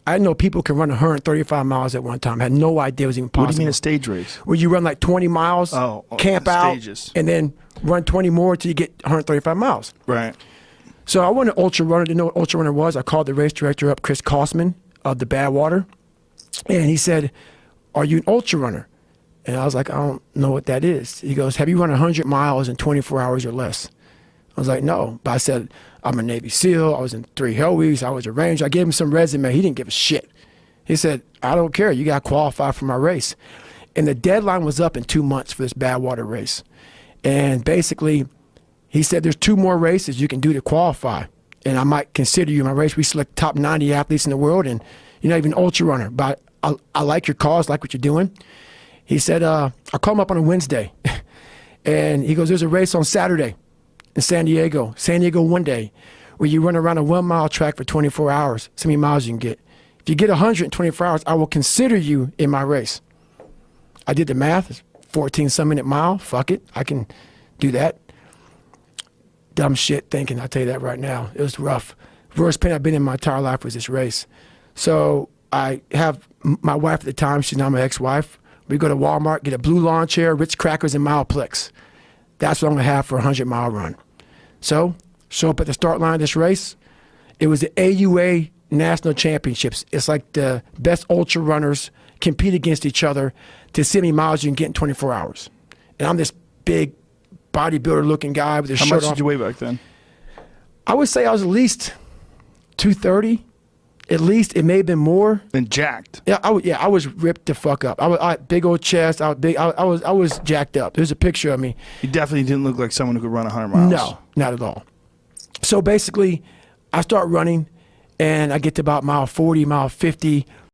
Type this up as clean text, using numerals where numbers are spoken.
I know people can run 135 miles at one time. I had no idea it was even possible. What do you mean a stage race? Where you run like 20 miles, camp out, stages. and then run 20 more till you get 135 miles. Right. So I went to ultra runner. Didn't know what ultra runner was. I called the race director up, Chris Kosman of the Badwater, and he said, "Are you an ultra runner?" And I was like, "I don't know what that is." He goes, "Have you run 100 miles in 24 hours or less?" I was like, "No." But I said, "I'm a Navy SEAL. I was in 3 Hell Weeks. I was a Ranger." I gave him some resume. He didn't give a shit. He said, "I don't care. You got to qualify for my race." And the deadline was up in 2 months for this Badwater race. And basically, he said, "There's 2 more races you can do to qualify. And I might consider you in my race. We select top 90 athletes in the world, and you're not even an ultra runner. But I like your cause, like what you're doing." He said, "I'll call him up on a Wednesday." And he goes, "There's a race on Saturday in San Diego one day, where you run around a 1-mile track for 24 hours. So many miles you can get. If you get 100 in 24 hours, I will consider you in my race." I did the math. It's 14-some minute mile. Fuck it. I can do that. Dumb shit thinking, I'll tell you that right now. It was rough. Worst pain I've been in my entire life was this race. So I have my wife at the time, she's now my ex-wife. We go to Walmart, get a blue lawn chair, Ritz crackers, and Mileplex. That's what I'm gonna have for a 100-mile run. So, show up at the start line of this race. It was the AUA National Championships. It's like the best ultra runners compete against each other to see how many miles you can get in 24 hours. And I'm this big bodybuilder-looking guy with a shirt off. How much did you weigh back then? I would say I was at least 230. At least. It may have been more. And jacked. Yeah, I was ripped the fuck up. I big old chest. I was jacked up. There's a picture of me. You definitely didn't look like someone who could run 100 miles. No, not at all. So basically, I start running, and I get to about mile 40, mile 50.